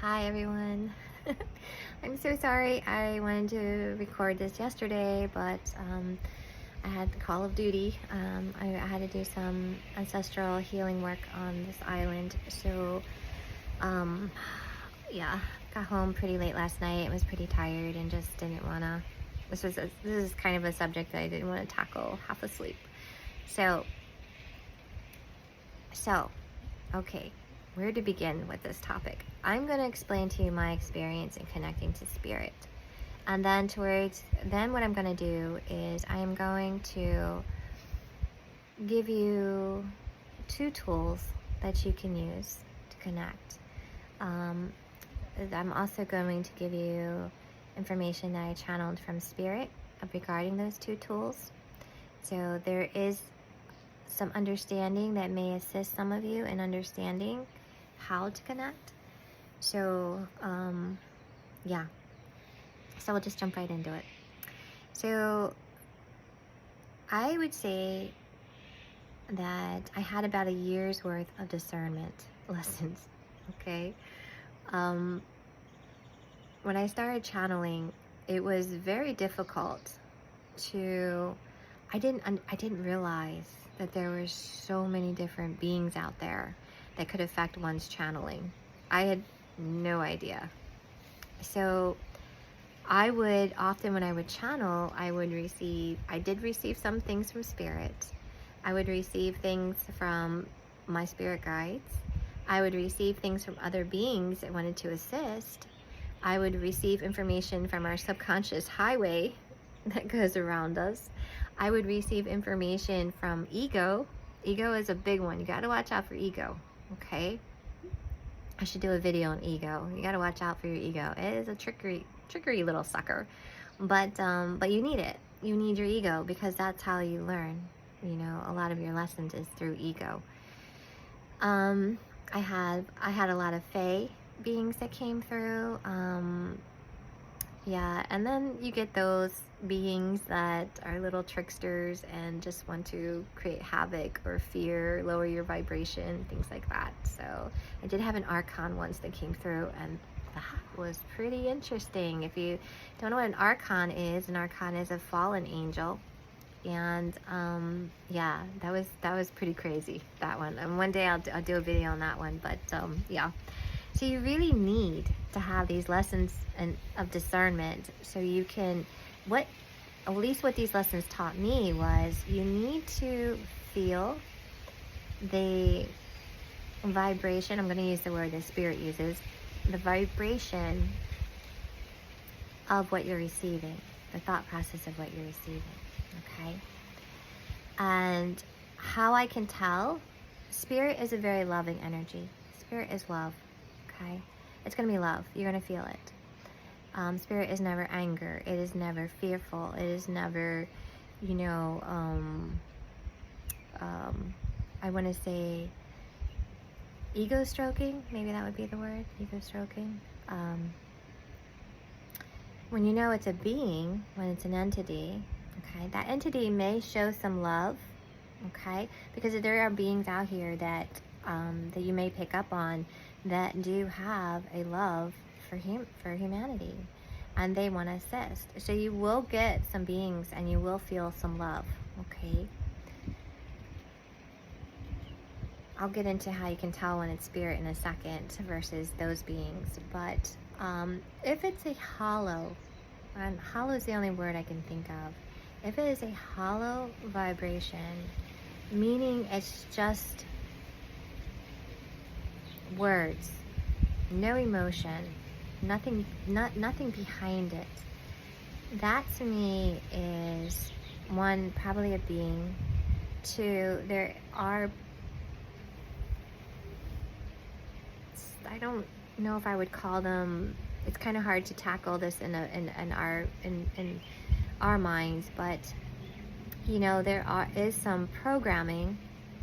Hi everyone. I'm so sorry. I wanted to record this yesterday, but I had the call of duty. I had to do some ancestral healing work on this island. So, yeah, got home pretty late last night. I was pretty tired and just didn't want to. This is kind of a subject that I didn't want to tackle half asleep. So, okay, where to begin with this topic? I'm going to explain to you my experience in connecting to spirit. And then what I'm going to do is I am going to give you 2 tools that you can use to connect. I'm also going to give you information that I channeled from spirit regarding those 2 tools. So there is some understanding that may assist some of you in understanding how to connect. So, yeah. So we'll just jump right into it. So I would say that I had about a year's worth of discernment lessons, okay? When I started channeling, it was very difficult I didn't realize that there were so many different beings out there that could affect one's channeling. I had no idea. So I would often, when I would channel, I did receive some things from spirit. I would receive things from my spirit guides. I would receive things from other beings that wanted to assist. I would receive information from our subconscious highway that goes around us. I would receive information from ego. Ego is a big one. You got to watch out for ego, okay? I should do a video on ego. You got to watch out for your ego. It is a trickery little sucker, but you need it. You need your ego because that's how you learn. You know, a lot of your lessons is through ego. I had a lot of fae beings that came through. Yeah, and then you get those beings that are little tricksters and just want to create havoc or fear, lower your vibration, things like that. So I did have an archon once that came through, and that was pretty interesting. If you don't know what an archon is a fallen angel. And yeah, that was pretty crazy, that one. And one day I'll do a video on that one, but yeah. So you really need to have these lessons of discernment so you can, at least what these lessons taught me was you need to feel the vibration. I'm going to use the word that spirit uses, the vibration of what you're receiving, the thought process of what you're receiving, okay? And how I can tell, spirit is a very loving energy. Spirit is love. Okay? It's going to be love. You're going to feel it. Spirit is never anger. It is never fearful. It is never, you know, I want to say ego stroking. Maybe that would be the word, ego stroking. When you know it's a being, when it's an entity, okay, that entity may show some love, okay, because there are beings out here that you may pick up on that do have a love for humanity, and they want to assist. So you will get some beings and you will feel some love, okay? I'll get into how you can tell when it's spirit in a second versus those beings, but if it's a hollow, and hollow is the only word I can think of, if it is a hollow vibration, meaning it's just words, no emotion, nothing behind it, that to me is, one, probably a being. 2, there are, I don't know if I would call them, it's kind of hard to tackle this in our minds, but you know, is some programming,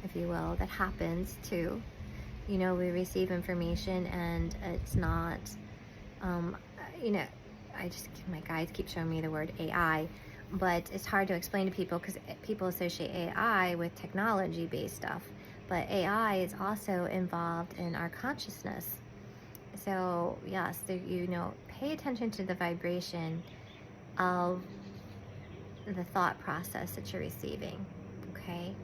if you will, that happens too. You know, we receive information and it's not, you know, my guides keep showing me the word AI, but it's hard to explain to people because people associate AI with technology-based stuff. But AI is also involved in our consciousness. So yes, you know, pay attention to the vibration of the thought process that you're receiving. Okay,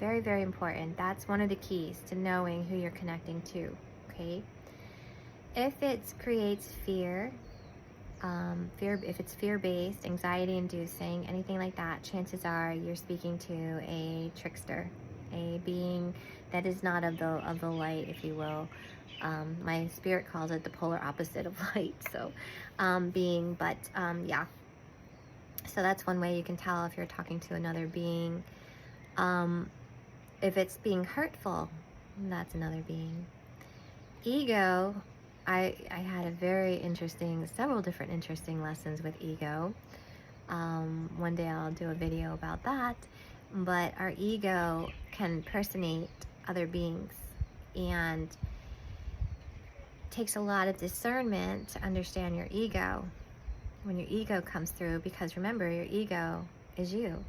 very, very important. That's one of the keys to knowing who you're connecting to. Okay, if it creates fear, if it's fear-based, anxiety-inducing, anything like that, chances are you're speaking to a trickster, a being that is not of the light, if you will. My spirit calls it the polar opposite of light. So, being, but yeah. So that's one way you can tell if you're talking to another being. If it's being hurtful, that's another being. Ego, I had several different interesting lessons with ego. One day I'll do a video about that. But our ego can impersonate other beings, and takes a lot of discernment to understand your ego when your ego comes through, because remember, your ego is you.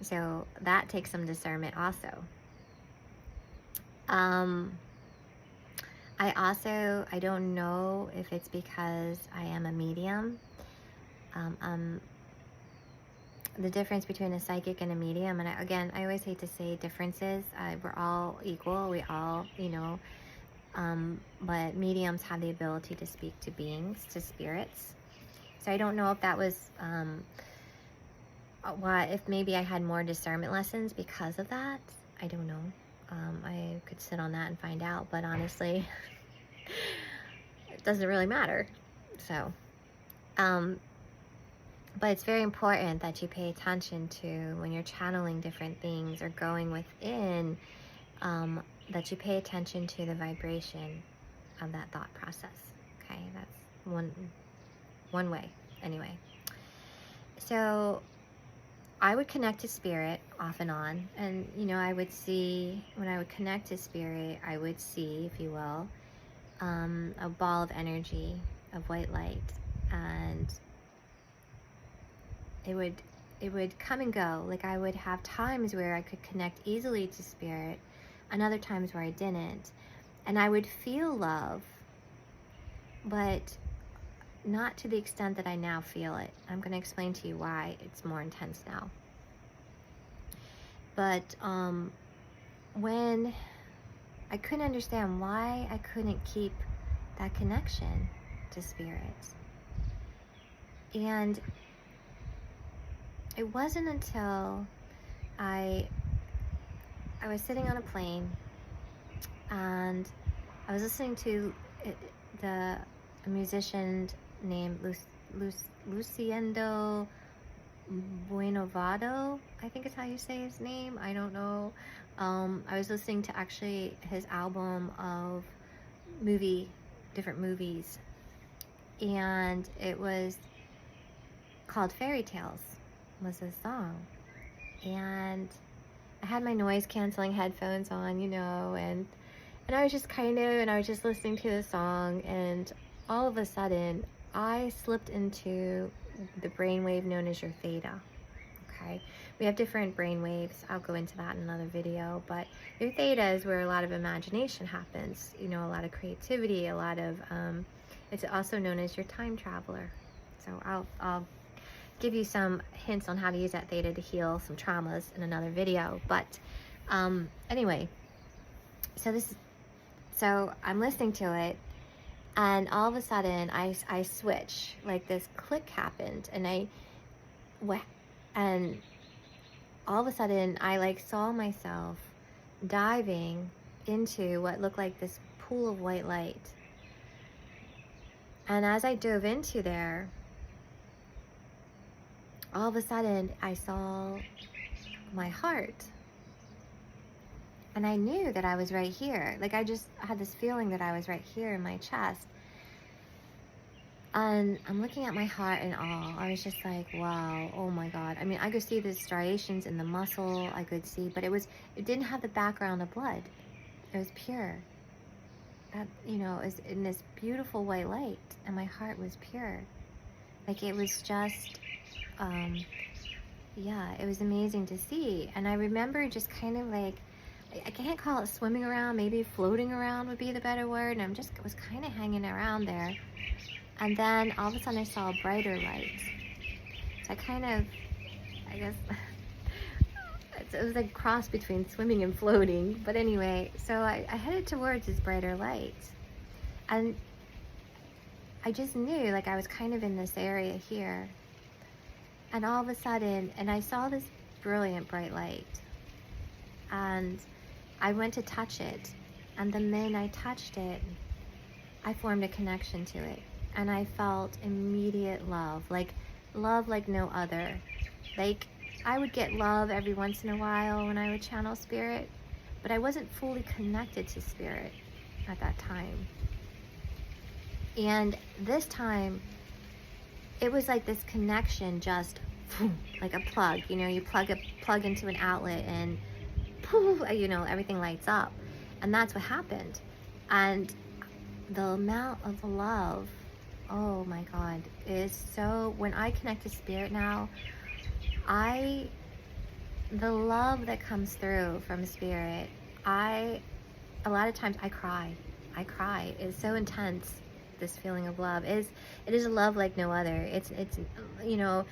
So that takes some discernment also. I don't know if it's because I am a medium. The difference between a psychic and a medium, and I always hate to say differences. We're all equal. We all, you know, but mediums have the ability to speak to beings, to spirits. So I don't know if that was if maybe I had more discernment lessons because of that. I don't know. I could sit on that and find out, but honestly, it doesn't really matter. So, but it's very important that you pay attention to when you're channeling different things or going within, that you pay attention to the vibration of that thought process. Okay, that's one way anyway. So I would connect to spirit off and on, and you know, I would see, when I would connect to spirit, I would see, if you will, a ball of energy, of white light, and it would come and go. Like, I would have times where I could connect easily to spirit, and other times where I didn't, and I would feel love, but not to the extent that I now feel it. I'm going to explain to you why it's more intense now. But when I couldn't understand why I couldn't keep that connection to spirit. And it wasn't until I was sitting on a plane, and I was listening to a musician named Luciendo Buenovado, I think is how you say his name. I don't know. I was listening to actually his album of different movies, and it was called Fairy Tales, was the song. And I had my noise canceling headphones on, you know, and I was just listening to the song, and all of a sudden I slipped into the brainwave known as your theta. Okay, we have different brainwaves. I'll go into that in another video, but your theta is where a lot of imagination happens, you know, a lot of creativity, a lot of it's also known as your time traveler. So I'll give you some hints on how to use that theta to heal some traumas in another video. But anyway, so I'm listening to it, and all of a sudden I switch, like this click happened, and all of a sudden I like saw myself diving into what looked like this pool of white light. And as I dove into there, all of a sudden I saw my heart. And I knew that I was right here. Like, I just had this feeling that I was right here in my chest. And I'm looking at my heart in awe. I was just like, wow, oh my God. I mean, I could see the striations in the muscle. I could see, but it didn't have the background of blood. It was pure. That, you know, it was in this beautiful white light, and my heart was pure. Like, it was just, yeah, it was amazing to see. And I remember just kind of like, I can't call it swimming around, maybe floating around would be the better word. And was kind of hanging around there. And then all of a sudden I saw a brighter light. So I kind of, I guess, it was like a cross between swimming and floating. But anyway, so I headed towards this brighter light. And I just knew, like, I was kind of in this area here. And all of a sudden, and I saw this brilliant bright light. And I went to touch it. And the minute I touched it, I formed a connection to it. And I felt immediate love like no other. Like, I would get love every once in a while when I would channel spirit, but I wasn't fully connected to spirit at that time. And this time, it was like this connection, just like a plug. You know, you plug into an outlet and poof, you know, everything lights up. And that's what happened. And the amount of love, oh my God, is so, when I connect to spirit now, the love that comes through from spirit, a lot of times I cry. It's so intense, this feeling of love. It is a love like no other. It's you know,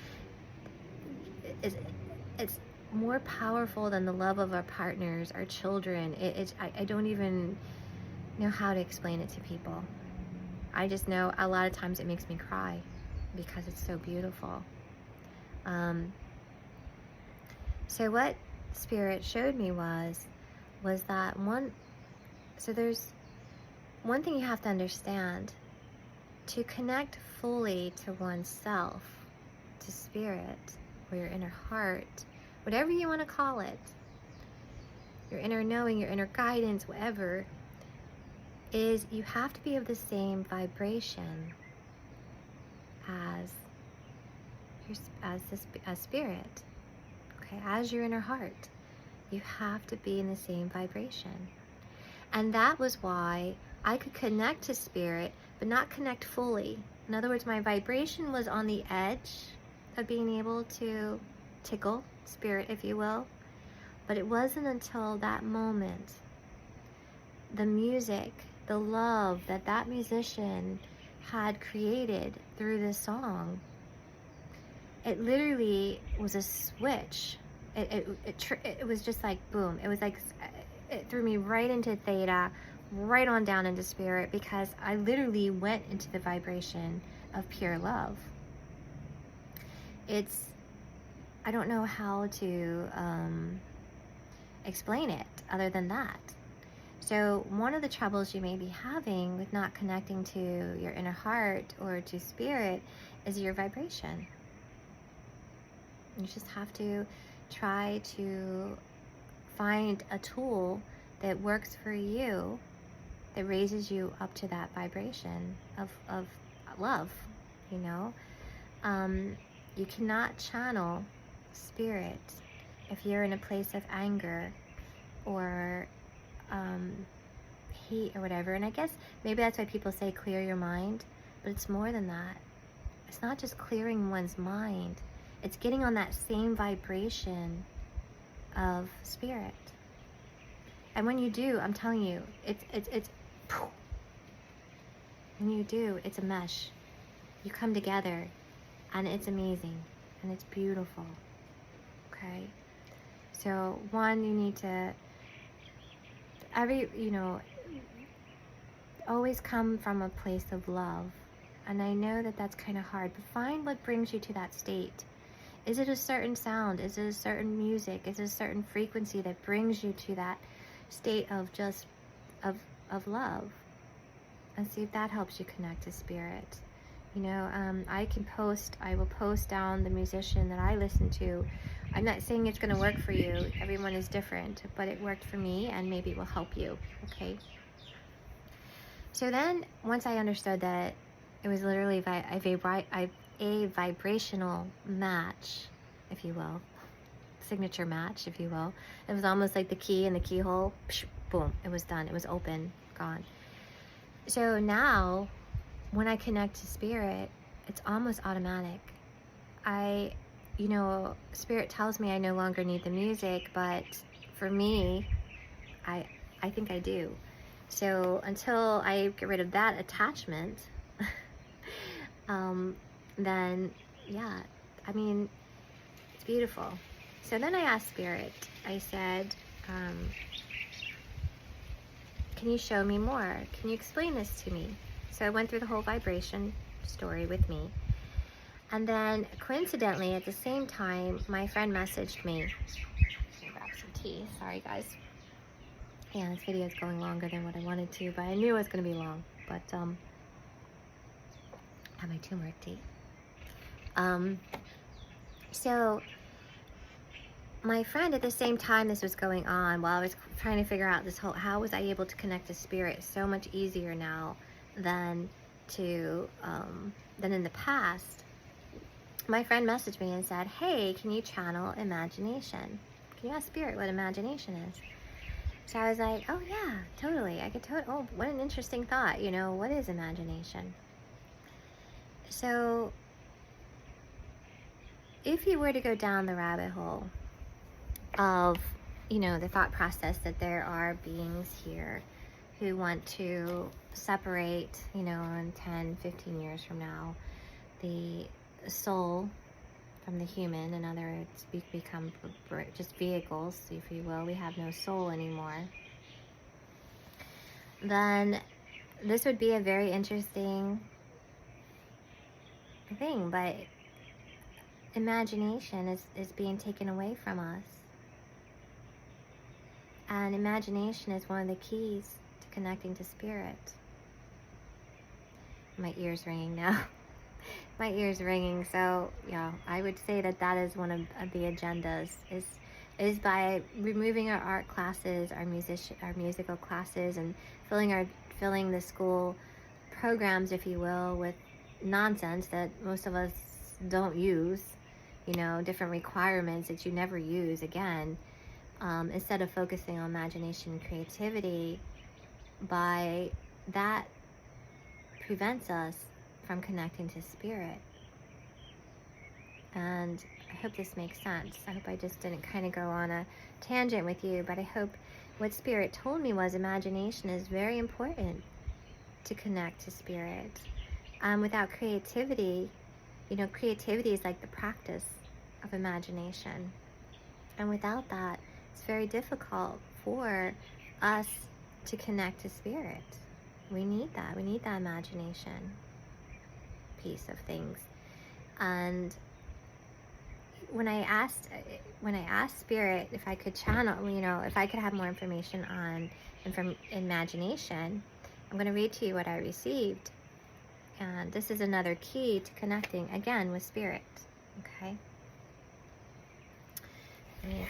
it's more powerful than the love of our partners, our children. I don't even know how to explain it to people. I just know a lot of times it makes me cry because it's so beautiful. So what spirit showed me was that there's one thing you have to understand. To connect fully to oneself, to spirit, or your inner heart, whatever you want to call it, your inner knowing, your inner guidance, whatever, is you have to be of the same vibration as spirit, okay, as your inner heart. You have to be in the same vibration. And that was why I could connect to spirit, but not connect fully. In other words, my vibration was on the edge of being able to tickle spirit, if you will. But it wasn't until that moment, the music, the love that musician had created through this song, it literally was a switch. It was just like boom. It was like it threw me right into theta, right on down into spirit, because I literally went into the vibration of pure love. I don't know how to explain it other than that. So one of the troubles you may be having with not connecting to your inner heart or to spirit is your vibration. You just have to try to find a tool that works for you, that raises you up to that vibration of love, you know. You cannot channel spirit if you're in a place of anger or hate or whatever. And I guess maybe that's why people say clear your mind, but it's more than that. It's not just clearing one's mind. It's getting on that same vibration of spirit. And when you do, I'm telling you, it's when you do, it's a mesh. You come together, and it's amazing, and it's beautiful. Okay? So one, you need to always come from a place of love. And I know that that's kind of hard, but find what brings you to that state. Is it a certain sound? Is it a certain music? Is it a certain frequency that brings you to that state of just of love? And see if that helps you connect to spirit. You know, I will post down the musician that I listen to. I'm not saying it's going to work for you. Everyone is different, but it worked for me, and maybe it will help you. Okay. So then, once I understood that it was literally a vibrational match, if you will, signature match, if you will. It was almost like the key in the keyhole. Psh, boom! It was done. It was open, gone. So now, when I connect to spirit, it's almost automatic. Spirit tells me I no longer need the music, but for me, I think I do. So until I get rid of that attachment, then yeah, I mean, it's beautiful. So then I asked Spirit, I said, can you show me more? Can you explain this to me? So I went through the whole vibration story with me. And then coincidentally, at the same time, my friend messaged me. Let me grab some tea. Sorry, guys. Yeah, this video is going longer than what I wanted to, but I knew it was going to be long. But, have my turmeric tea. So my friend, at the same time this was going on, while I was trying to figure out this whole, how was I able to connect to spirit so much easier now than than in the past, my friend messaged me and said, hey, can you channel imagination? Can you ask spirit what imagination is? So I was like, oh yeah, totally. I could oh, what an interesting thought. You know, what is imagination? So if you were to go down the rabbit hole of, you know, the thought process that there are beings here who want to separate, you know, in 10, 15 years from now, the soul from the human. In other words, we become just vehicles, if you will. We have no soul anymore. Then this would be a very interesting thing, but imagination is being taken away from us. And imagination is one of the keys to connecting to spirit. My ear's ringing now. My ear's ringing. So yeah, I would say that that is one of the agendas, is by removing our art classes, our musical classes, and filling the school programs, if you will, with nonsense that most of us don't use, you know, different requirements that you never use again, instead of focusing on imagination and creativity. By that prevents us from connecting to spirit. And I hope this makes sense. I hope I just didn't kind of go on a tangent with you, but I hope what spirit told me was imagination is very important to connect to spirit. Without creativity, you know, creativity is like the practice of imagination. And without that, it's very difficult for us to connect to spirit. We need that. We need that imagination piece of things. And when I asked spirit if I could channel, you know, if I could have more information on imagination, I'm going to read to you what I received. And this is another key to connecting again with spirit. Okay. Let me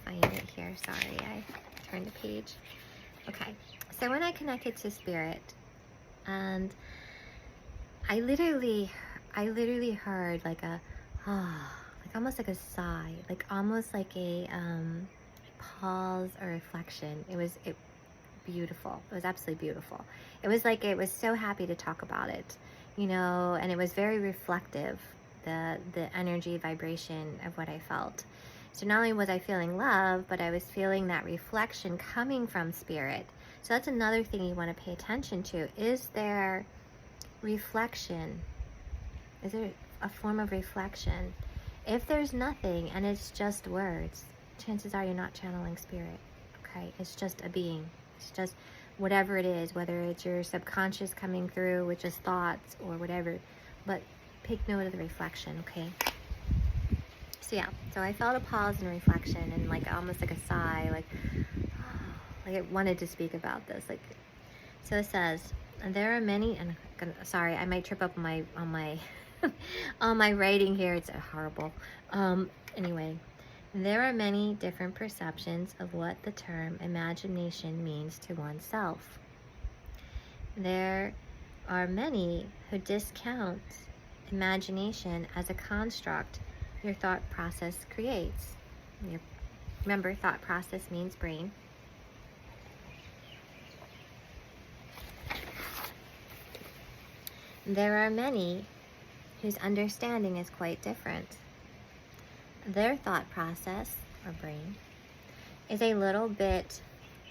find it here. Sorry, I turned the page. Okay. So when I connected to spirit, and I literally heard like a like almost like a sigh, like almost like a pause or reflection. It was beautiful. It was absolutely beautiful. It was like it was so happy to talk about it, you know, and it was very reflective, the energy vibration of what I felt. So not only was I feeling love, but I was feeling that reflection coming from spirit. So that's another thing you want to pay attention to. Is there reflection? Is there a form of reflection? If there's nothing and it's just words, chances are you're not channeling spirit. Okay, it's just a being. It's just whatever it is, whether it's your subconscious coming through with just thoughts or whatever. But take note of the reflection, okay? So yeah, so I felt a pause and reflection and like almost like a sigh, like I wanted to speak about this. Like, so it says, there are many, and sorry, I might trip up on my on my writing here. It's horrible. Anyway, there are many different perceptions of what the term imagination means to oneself. There are many who discount imagination as a construct your thought process creates. Remember, thought process means brain. There are many whose understanding is quite different. Their thought process, or brain, is a little bit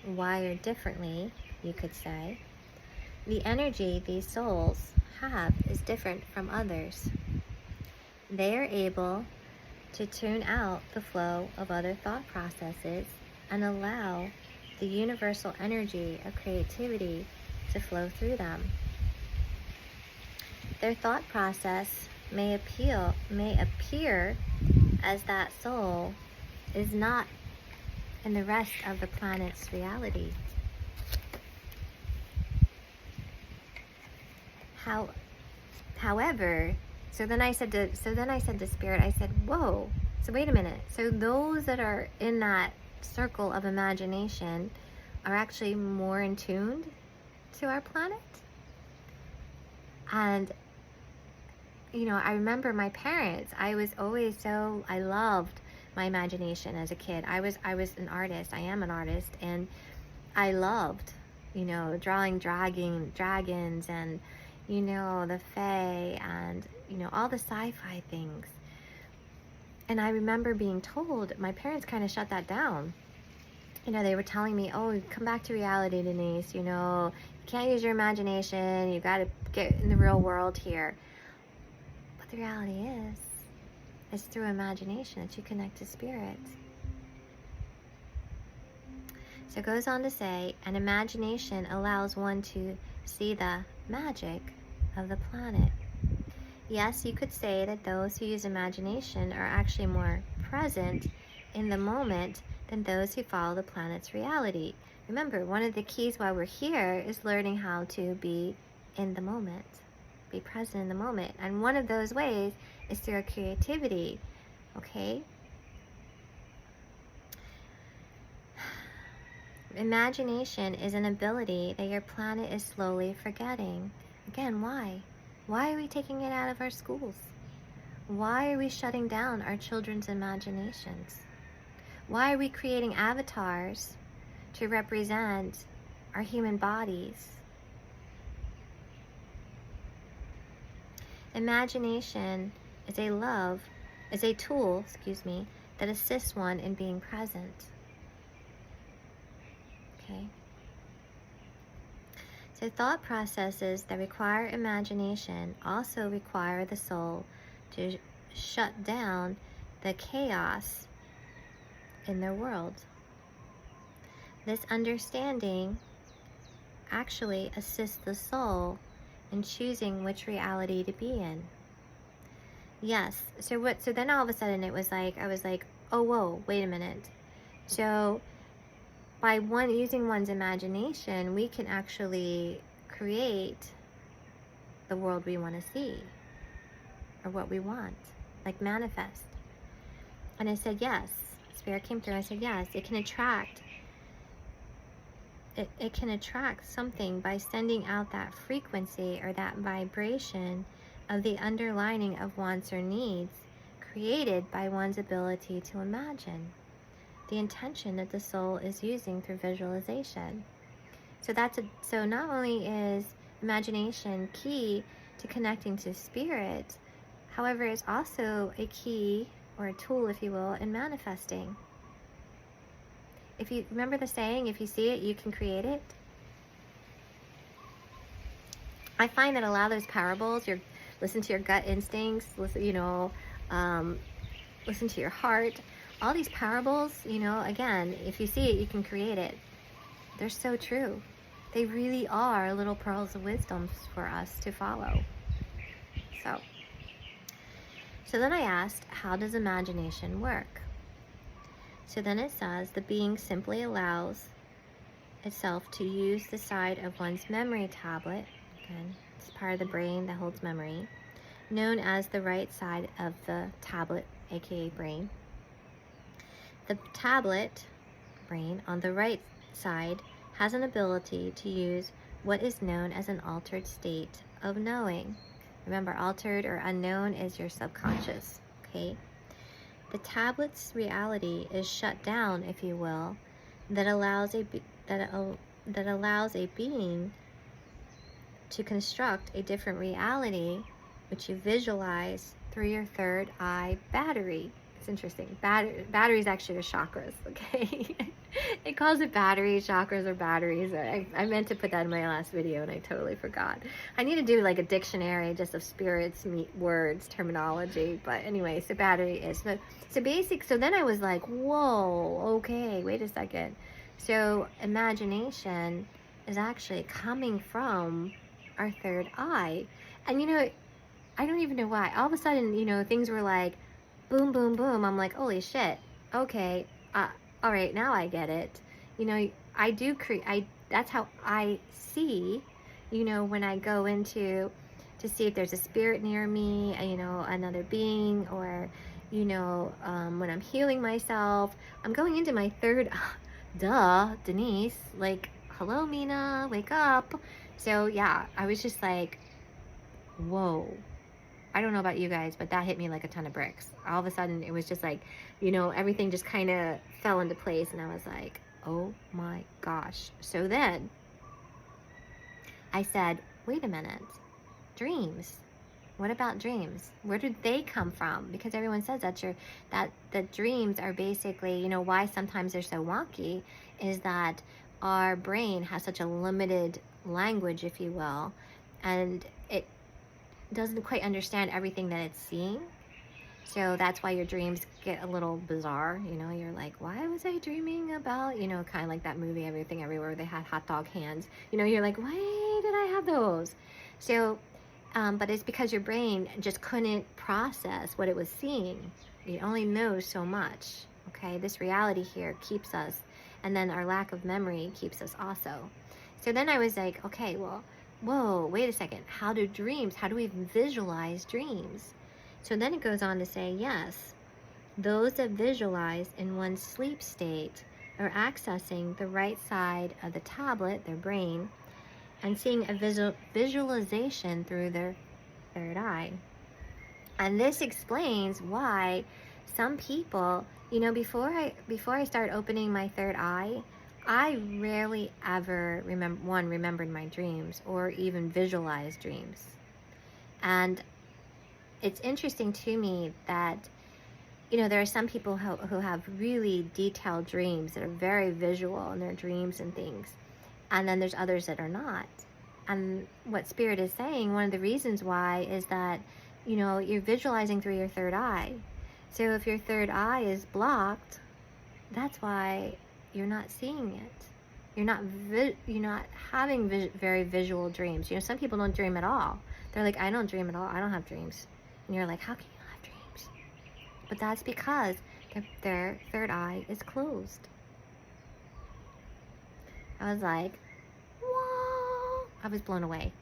wired differently, you could say. The energy these souls have is different from others. They are able to tune out the flow of other thought processes and allow the universal energy of creativity to flow through them. Their thought process may appear as that soul is not in the rest of the planet's reality. However, so then I said to Spirit, I said, whoa, so wait a minute. So those that are in that circle of imagination are actually more in tune to our planet? And, you know, I remember my parents, I loved my imagination as a kid. I was an artist, I am an artist, and I loved, you know, drawing dragons and, you know, the fae and, you know, all the sci-fi things. And I remember being told, my parents kind of shut that down. You know, they were telling me, oh, come back to reality, Denise, you know, you can't use your imagination, you got to get in the real world here. But the reality is, it's through imagination that you connect to spirit. So it goes on to say, an imagination allows one to see the magic of the planet. Yes, you could say that those who use imagination are actually more present in the moment than those who follow the planet's reality. Remember, one of the keys while we're here is learning how to be in the moment, be present in the moment. And one of those ways is through our creativity, okay? Imagination is an ability that your planet is slowly forgetting. Again, why? Why are we taking it out of our schools? Why are we shutting down our children's imaginations? Why are we creating avatars to represent our human bodies? Imagination is a tool, that assists one in being present. Okay. So thought processes that require imagination also require the soul to shut down the chaos in their world. This understanding actually assists the soul in choosing which reality to be in. Yes, so then all of a sudden it was like, I was like, oh, whoa, wait a minute. So by using one's imagination, we can actually create the world we want to see, or what we want, like manifest. And I said, yes. Spirit came through. I said, yes, it can attract. It can attract something by sending out that frequency or that vibration of the underlining of wants or needs created by one's ability to imagine. The intention that the soul is using through visualization. So not only is imagination key to connecting to spirit, however, it's also a key or a tool, if you will, in manifesting. If you remember the saying, if you see it, you can create it. I find that a lot of those parables, listen to your gut instincts, listen to your heart. All these parables, again, if you see it, you can create it. They're so true. They really are little pearls of wisdom for us to follow. So then I asked, how does imagination work? So then it says, the being simply allows itself to use the side of one's memory tablet, again, it's part of the brain that holds memory, known as the right side of the tablet, aka brain. The tablet, brain, on the right side has an ability to use what is known as an altered state of knowing. Remember, altered or unknown is your subconscious, okay? The tablet's reality is shut down, if you will, that allows a being to construct a different reality, which you visualize through your third eye battery, It's interesting. Batteries actually are chakras, okay? It calls it batteries, chakras, or batteries. I meant to put that in my last video and I totally forgot. I need to do like a dictionary just of spirits, words, terminology. But anyway, so battery is. So then I was like, whoa, okay, wait a second. So imagination is actually coming from our third eye. And I don't even know why. All of a sudden, things were like, boom, boom, boom. I'm like, holy shit. Okay. All right. Now I get it. I do create, that's how I see, when I go into, to see if there's a spirit near me, another being, or, when I'm healing myself, I'm going into my third, duh, Denise, like, hello, Mina, wake up. So yeah, I was just like, whoa. I don't know about you guys, but that hit me like a ton of bricks. All of a sudden, it was just like, everything just kind of fell into place. And I was like, oh my gosh. So then I said, wait a minute, dreams. What about dreams? Where did they come from? Because everyone says that the dreams are basically, why sometimes they're so wonky is that our brain has such a limited language, if you will, and it doesn't quite understand everything that it's seeing. So that's why your dreams get a little bizarre. You're like, why was I dreaming about, kind of like that movie, Everything Everywhere, where they had hot dog hands. You're like, why did I have those? So, but it's because your brain just couldn't process what it was seeing. It only knows so much. Okay, this reality here keeps us, and then our lack of memory keeps us also. So then I was like, okay, well, whoa, wait a second. How do we visualize dreams? So then it goes on to say, yes, those that visualize in one's sleep state are accessing the right side of the tablet, their brain, and seeing a visualization through their third eye. And this explains why some people, before I start opening my third eye, I rarely ever remembered my dreams or even visualized dreams. And it's interesting to me that, there are some people who have really detailed dreams that are very visual in their dreams and things. And then there's others that are not. And what Spirit is saying, one of the reasons why is that, you're visualizing through your third eye. So if your third eye is blocked, that's why you're not seeing it. You're not having very visual dreams. Some people don't dream at all. They're like, I don't dream at all. I don't have dreams. And you're like, how can you not have dreams? But that's because their third eye is closed. I was like, whoa. I was blown away.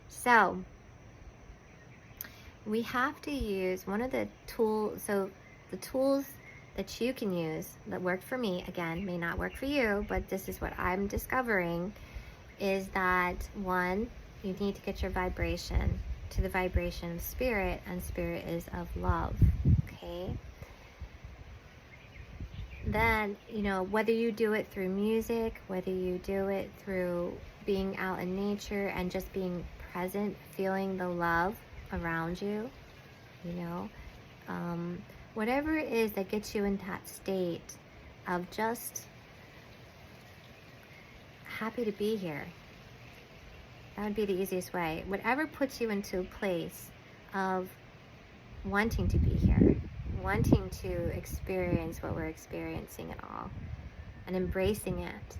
So we have to use one of the tools. So the tools that you can use that worked for me, again, may not work for you, but this is what I'm discovering, is that one, you need to get your vibration to the vibration of spirit, and spirit is of love. Okay? Then, whether you do it through music, whether you do it through being out in nature and just being present, feeling the love around you, whatever it is that gets you in that state of just happy to be here. That would be the easiest way. Whatever puts you into a place of wanting to be here, wanting to experience what we're experiencing at all, and embracing it,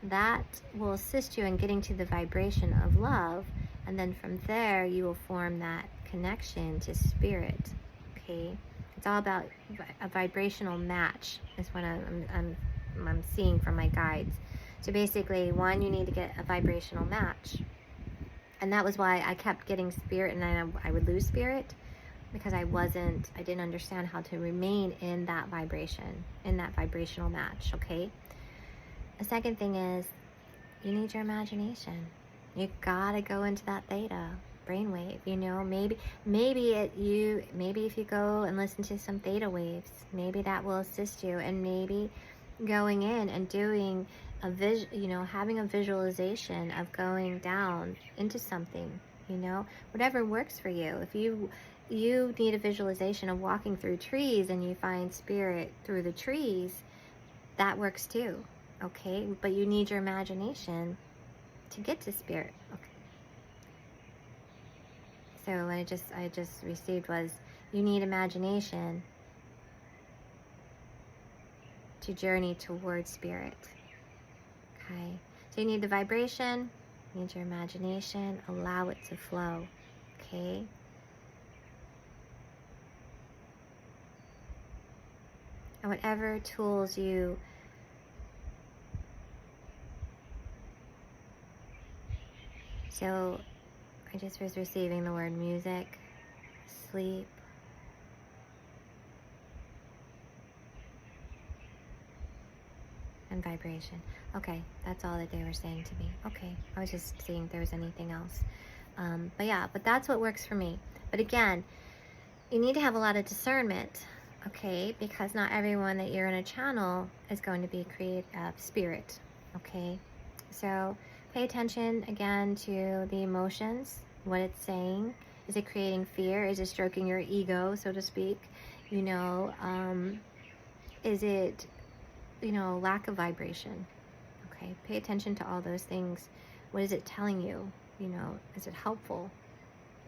that will assist you in getting to the vibration of love, and then from there you will form that connection to spirit. Okay? It's all about a vibrational match is what I'm seeing from my guides. So basically, one, you need to get a vibrational match. And that was why I kept getting spirit, and then I would lose spirit because I didn't understand how to remain in that vibration, in that vibrational match, okay? The second thing is, you need your imagination. You gotta go into that theta brainwave, maybe if you go and listen to some theta waves, maybe that will assist you. And maybe going in and doing having a visualization of going down into something, whatever works for you. you need a visualization of walking through trees and you find spirit through the trees, that works too, okay? But you need your imagination to get to spirit, okay? So what I just received was, you need imagination to journey towards spirit, okay? So you need the vibration, you need your imagination, allow it to flow, okay? And whatever tools you so I just was receiving the word music, sleep, and vibration. Okay, that's all that they were saying to me. Okay, I was just seeing if there was anything else. But yeah, but that's what works for me. But again, you need to have a lot of discernment, okay? Because not everyone that you're in a channel is going to be creative spirit, okay? So pay attention again to the emotions, what it's saying. Is it creating fear? Is it stroking your ego, so to speak? You know, is it, you know, lack of vibration? Okay, pay attention to all those things. What is it telling you? You know, is it helpful?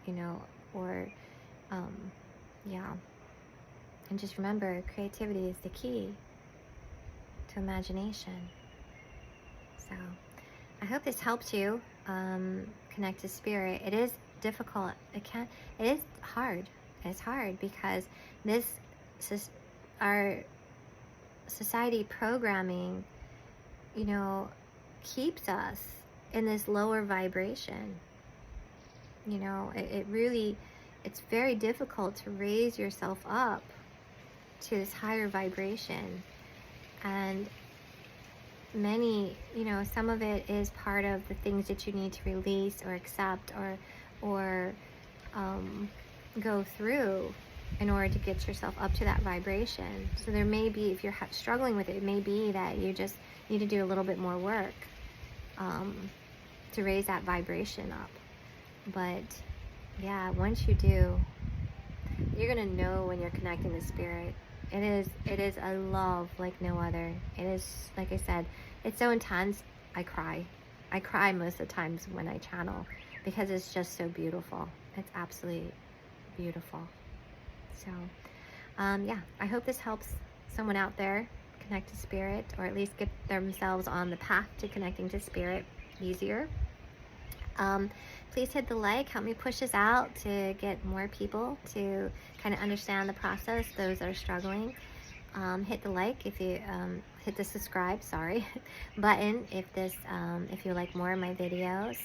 You know, or, yeah. And just remember, creativity is the key to imagination. So I hope this helps you connect to spirit. It is difficult. It is hard. It's hard because our society programming, you know, keeps us in this lower vibration. You know, it's very difficult to raise yourself up to this higher vibration. And many, you know, some of it is part of the things that you need to release or accept or go through in order to get yourself up to that vibration. So there may be, if you're struggling with it, it may be that you just need to do a little bit more work to raise that vibration up. But yeah, once you do, you're gonna know when you're connecting to spirit. It is a love like no other. It is, like I said, it's so intense. I cry most of the times when I channel because it's just so beautiful. It's absolutely beautiful. So yeah, I hope this helps someone out there connect to spirit, or at least get themselves on the path to connecting to spirit easier. Please hit the like, help me push this out to get more people to kind of understand the process, those that are struggling. Hit the like if you hit the subscribe, button if you like more of my videos.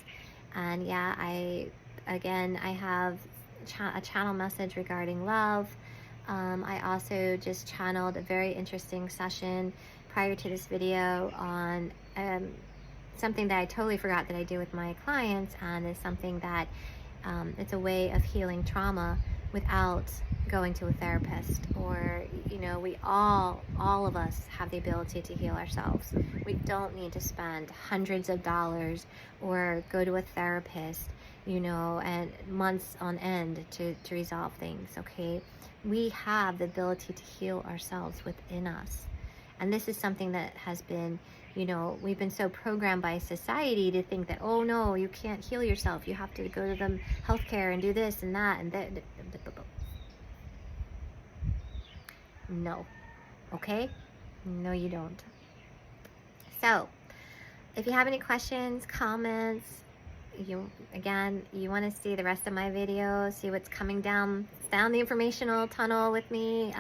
And yeah, I have a channel message regarding love. I also just channeled a very interesting session prior to this video on something that I totally forgot that I do with my clients, and is something that it's a way of healing trauma without going to a therapist. Or, you know, we all of us have the ability to heal ourselves. We don't need to spend hundreds of dollars or go to a therapist, you know, and months on end to resolve things, okay? We have the ability to heal ourselves within us. And this is something that has been, you know, we've been so programmed by society to think that, oh no, you can't heal yourself. You have to go to the healthcare and do this and that and that. No. Okay? No, you don't. So, if you have any questions, comments, you want to see the rest of my videos, see what's coming down the informational tunnel with me,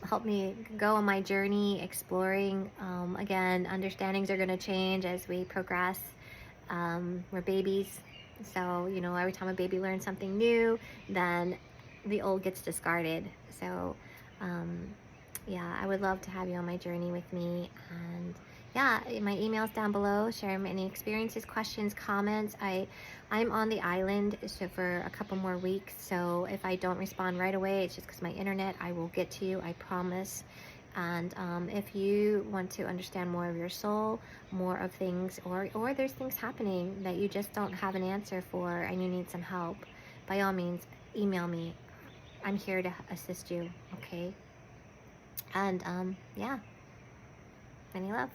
help me go on my journey exploring. Again, understandings are going to change as we progress. We're babies, so, you know, every time a baby learns something new, then the old gets discarded. So yeah, I would love to have you on my journey with me. And yeah, my email's down below. Share any experiences, questions, comments. I'm on the island for a couple more weeks, so if I don't respond right away, it's just because my internet. I will get to you, I promise. And if you want to understand more of your soul, more of things, or there's things happening that you just don't have an answer for and you need some help, by all means, email me. I'm here to assist you, okay? And yeah, many love.